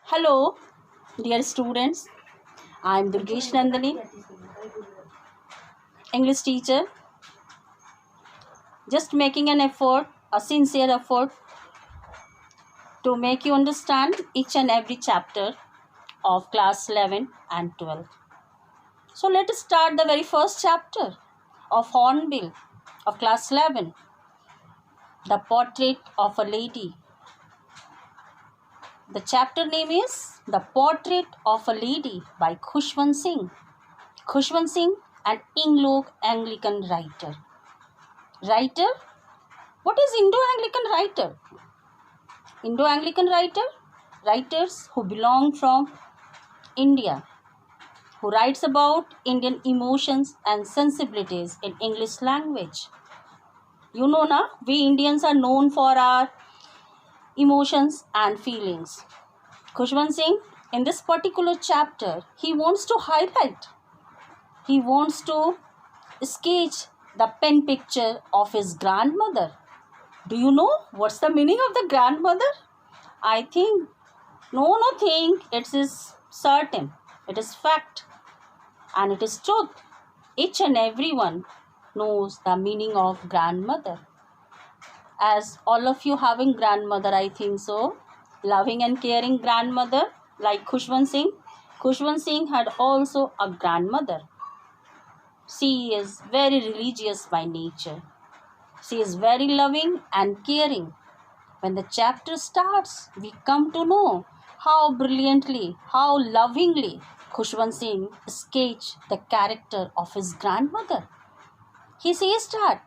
Hello, dear students. I am Durgesh Nandani, English teacher, just making an effort, a sincere effort to make you understand each and every chapter of class 11 and 12. So let us start the very first chapter of Hornbill of class 11, The Portrait of a Lady. The chapter name is The Portrait of a Lady by Khushwant Singh. Khushwant Singh, an Anglo-Anglican writer. Writer? What is Indo-Anglican writer? Indo-Anglican writers who belong from India, who writes about Indian emotions and sensibilities in English language. You know na, we Indians are known for our emotions and feelings. Khushwant Singh, in this particular chapter, he wants to sketch the pen picture of his grandmother. Do you know what's the meaning of the grandmother? I think, no, it is certain, it is fact, and it is truth. Each and everyone knows the meaning of grandmother. As all of you having grandmother, I think so, loving and caring grandmother like Khushwant Singh. Khushwant Singh had also a grandmother. She is very religious by nature. She is very loving and caring. When the chapter starts, we come to know how brilliantly, how lovingly Khushwant Singh sketched the character of his grandmother. He says that,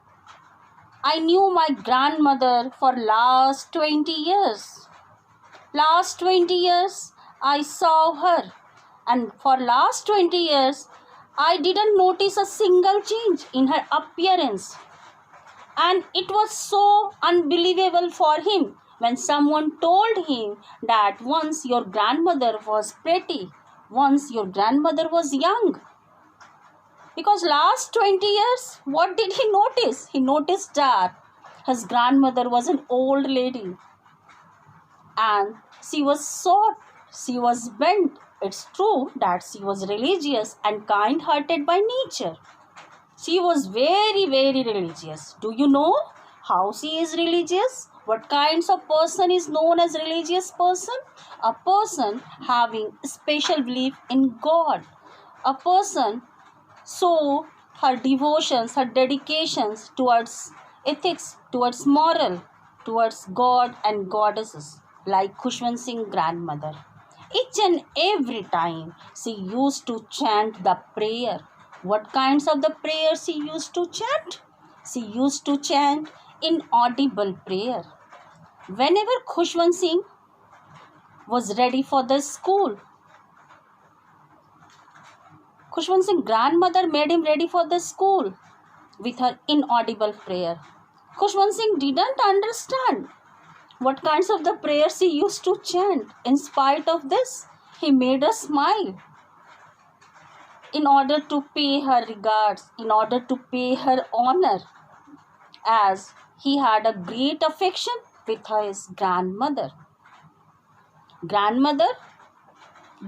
I knew my grandmother for last 20 years. Last 20 years, I saw her. And for last 20 years, I didn't notice a single change in her appearance. And it was so unbelievable for him when someone told him that once your grandmother was pretty, once your grandmother was young. Because last 20 years, what did he notice? He noticed that his grandmother was an old lady. And she was short, she was bent. It's true that she was religious and kind-hearted by nature. She was very, very religious. Do you know how she is religious? What kinds of person is known as religious person? A person having special belief in God. A person so her devotions, her dedications towards ethics, towards moral, towards God and goddesses, like Khushwant Singh grandmother. Each and every time she used to chant the prayer. What kinds of the prayers she used to chant? She used to chant inaudible prayer. Whenever Khushwant Singh was ready for the school, Khushwant Singh's grandmother made him ready for the school with her inaudible prayer. Khushwant Singh didn't understand what kinds of the prayers he used to chant. In spite of this, he made her smile in order to pay her regards, in order to pay her honor, as he had a great affection with his grandmother. Grandmother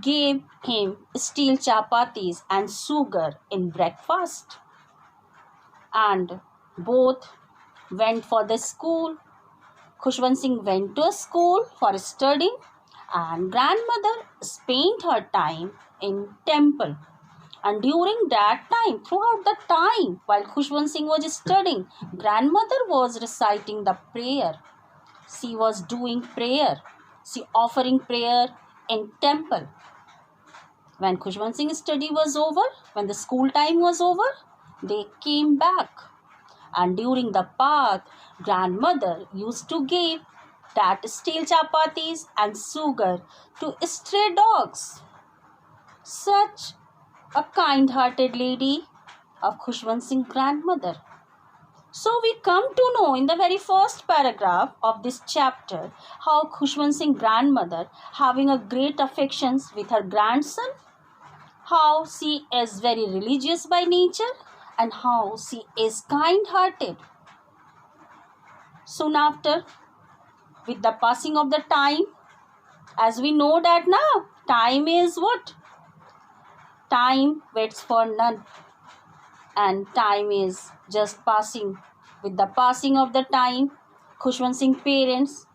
gave him steel chapatis and sugar in breakfast. And both went for the school. Khushwant Singh went to a school for studying, and grandmother spent her time in temple. And during that time, throughout the time while Khushwant Singh was studying, grandmother was reciting the prayer. She was doing prayer. She offering prayer in temple. When Khushwant Singh's study was over, when the school time was over, they came back. And during the path, grandmother used to give that steel chapatis and sugar to stray dogs. Such a kind-hearted lady of Khushwant Singh grandmother. So we come to know in the very first paragraph of this chapter how Khushwant Singh grandmother having a great affections with her grandson, how she is very religious by nature, and how she is kind-hearted. Soon after, with the passing of the time, As we know that now, time is what? Time waits for none, and time is just passing. With the passing of the time, Khushwant Singh parents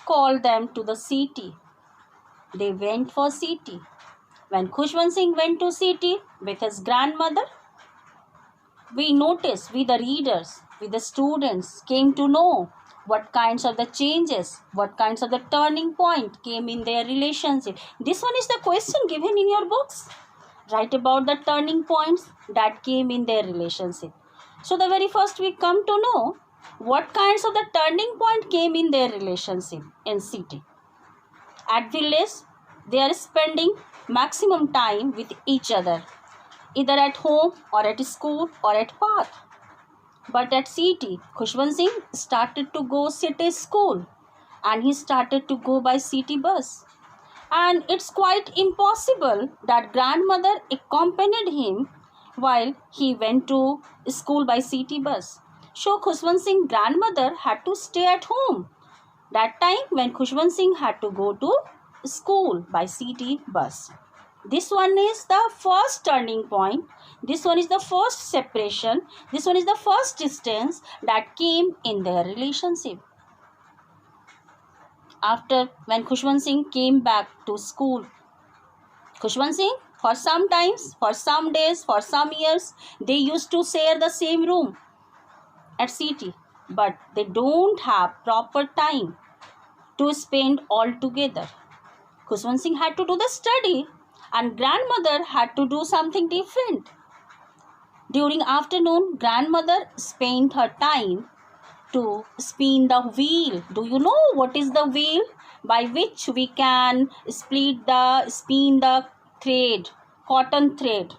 called them to the city. They went for city. When Khushwant Singh went to city with his grandmother, we notice, we the readers, we the students came to know what kinds of the changes, what kinds of the turning point came in their relationship. This one is the question given in your books. Write about the turning points that came in their relationship. So the very first we come to know what kinds of the turning point came in their relationship in city. At village, they are spending maximum time with each other, either at home or at school or at path. But at city, Khushwant Singh started to go city school, and he started to go by city bus. And it's quite impossible that grandmother accompanied him while he went to school by city bus. So Khushwant Singh grandmother had to stay at home that time when Khushwant Singh had to go to school by city bus. This one is the first turning point. This one is the first separation. This one is the first distance that came in their relationship. After when Khushwant Singh came back to school, Khushwant Singh, for some times, for some days, for some years, they used to share the same room at city, but they don't have proper time to spend all together. Khushwant Singh had to do the study, and grandmother had to do something different. During afternoon, grandmother spent her time to spin the wheel. Do you know what is the wheel? By which we can spin the thread, cotton thread.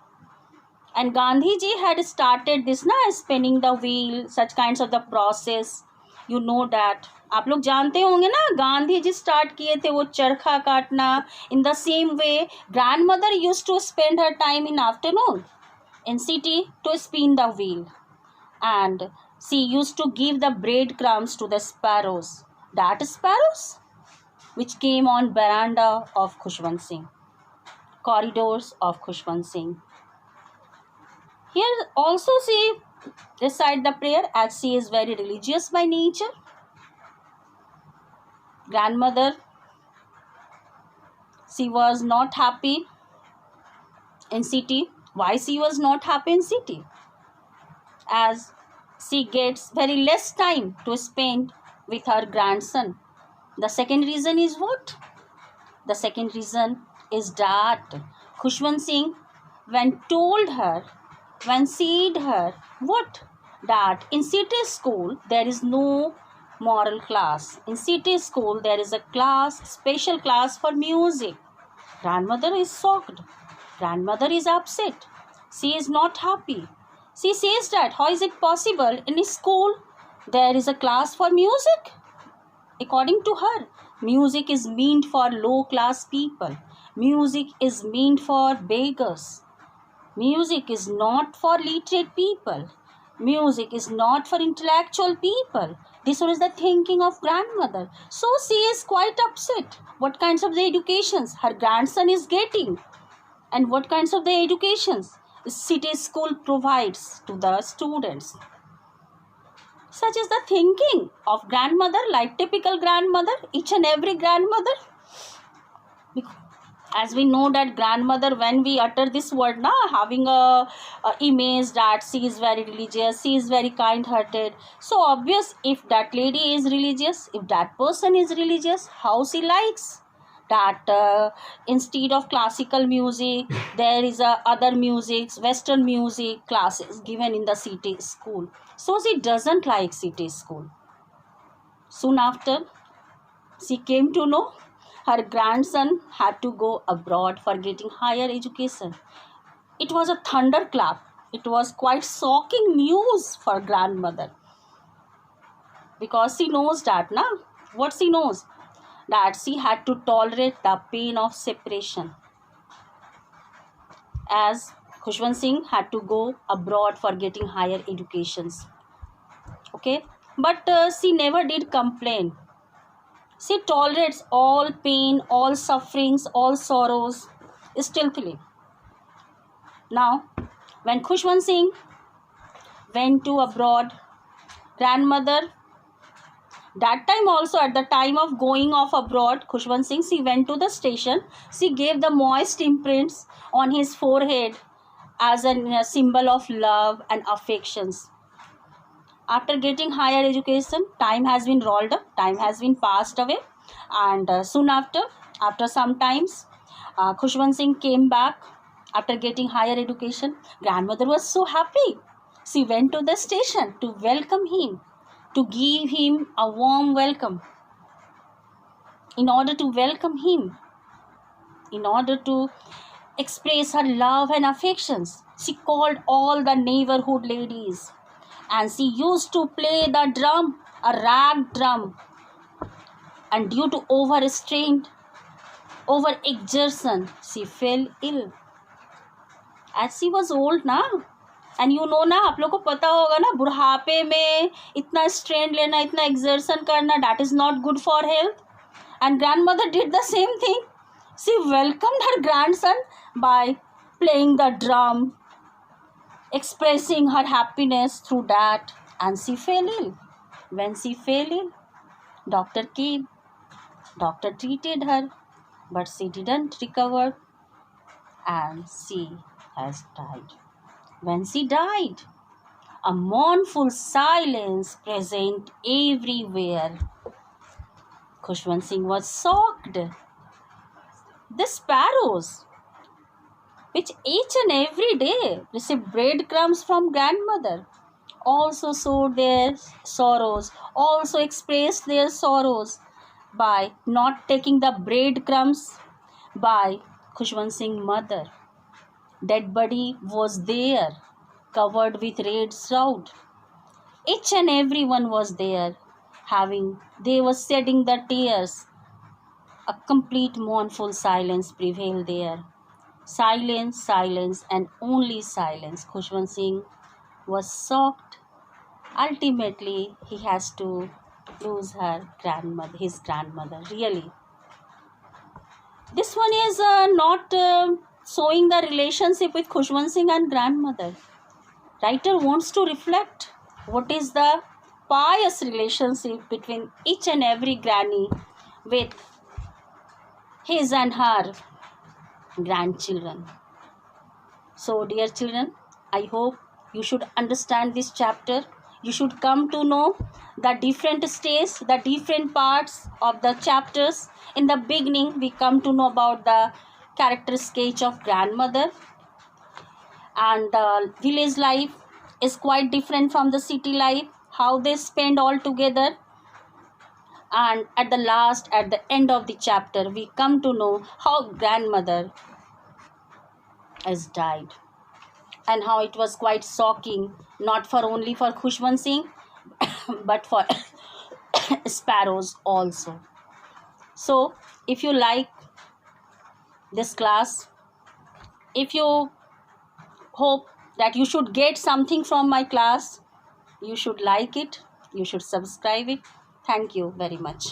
And Gandhiji had started this spinning the wheel, such kinds of the process. You know that. आप लोग जानते होंगे ना, Gandhi ji start किए थे वो चरखा काटना. In the same way grandmother used to spend her time in afternoon in city to spin the wheel, and she used to give the breadcrumbs to the sparrows. That sparrows which came on veranda of Khushwant Singh, corridors of Khushwant Singh. Here also she recite the prayer as she is very religious by nature. Grandmother, she was not happy in city. Why she was not happy in city? As she gets very less time to spend with her grandson. The second reason is what? The second reason is that Khushwant Singh, when said her, what? That in city school there is no moral class. In city school there is a class, special class for music. Grandmother is shocked. Grandmother is upset. She is not happy. She says that how is it possible in school there is a class for music? According to her, music is meant for low class people. Music is meant for beggars. Music is not for literate people. Music is not for intellectual people. This one is the thinking of grandmother. So she is quite upset. What kinds of the educations her grandson is getting, and what kinds of the educations city school provides to the students. Such is the thinking of grandmother, like typical grandmother, each and every grandmother. As we know that grandmother, when we utter this word having a image that she is very religious, she is very kind hearted. So obvious, if that lady is religious, if that person is religious, how she likes that instead of classical music there is other music, western music classes given in the city school. So she doesn't like city school. Soon after, she came to know her grandson had to go abroad for getting higher education. It was a thunderclap. It was quite shocking news for grandmother, because she knows that what she knows, that she had to tolerate the pain of separation, as Khushwant Singh had to go abroad for getting higher educations. Okay, but she never did complain. She tolerates all pain, all sufferings, all sorrows stealthily. Now, when Khushwant Singh went to abroad, grandmother, that time also, at the time of going off abroad, Khushwant Singh, she went to the station. She gave the moist imprints on his forehead as a symbol of love and affections. After getting higher education, time has been rolled up, time has been passed away, and soon after some times, Khushwant Singh came back after getting higher education. Grandmother was so happy. She went to the station to welcome him, to give him a warm welcome. In order to welcome him, in order to express her love and affections, she called all the neighborhood ladies, and she used to play the drum, a rag drum. And due to overstrain, overexertion, she fell ill. As she was old ना, and you know ना, आप लोग को पता होगा ना, बुढ़ापे में इतना स्ट्रेन लेना, इतना एक्सर्शन करना, that is not good for health. And grand mother did the same thing. She welcomed her grandson by playing the drum, expressing her happiness through that, and she fell ill. When she fell ill, doctor came. Doctor treated her, but she didn't recover, and she has died. When she died, a mournful silence present everywhere. Khushwant Singh was shocked. The sparrows, which each and every day received breadcrumbs from grandmother, also showed their sorrows, also expressed their sorrows by not taking the breadcrumbs by Khushwant Singh's mother. Dead body was there, covered with red shroud. Each and everyone was there, they were shedding the tears. A complete mournful silence prevailed there. Silence, silence, and only silence. Khushwant Singh was shocked. Ultimately, he has to lose his grandmother. Really, this one is not showing the relationship with Khushwant Singh and grandmother. Writer wants to reflect what is the pious relationship between each and every granny with his and her grandchildren. So, dear children, I hope you should understand this chapter. You should come to know the different stages, the different parts of the chapters. In the beginning, we come to know about the character sketch of grandmother, and the village life is quite different from the city life, how they spend all together. And at the end of the chapter, we come to know how grandmother has died, and how it was quite shocking, not for only for Khushwant Singh, but for sparrows also. So, if you like this class, if you hope that you should get something from my class, you should like it, you should subscribe it. Thank you very much.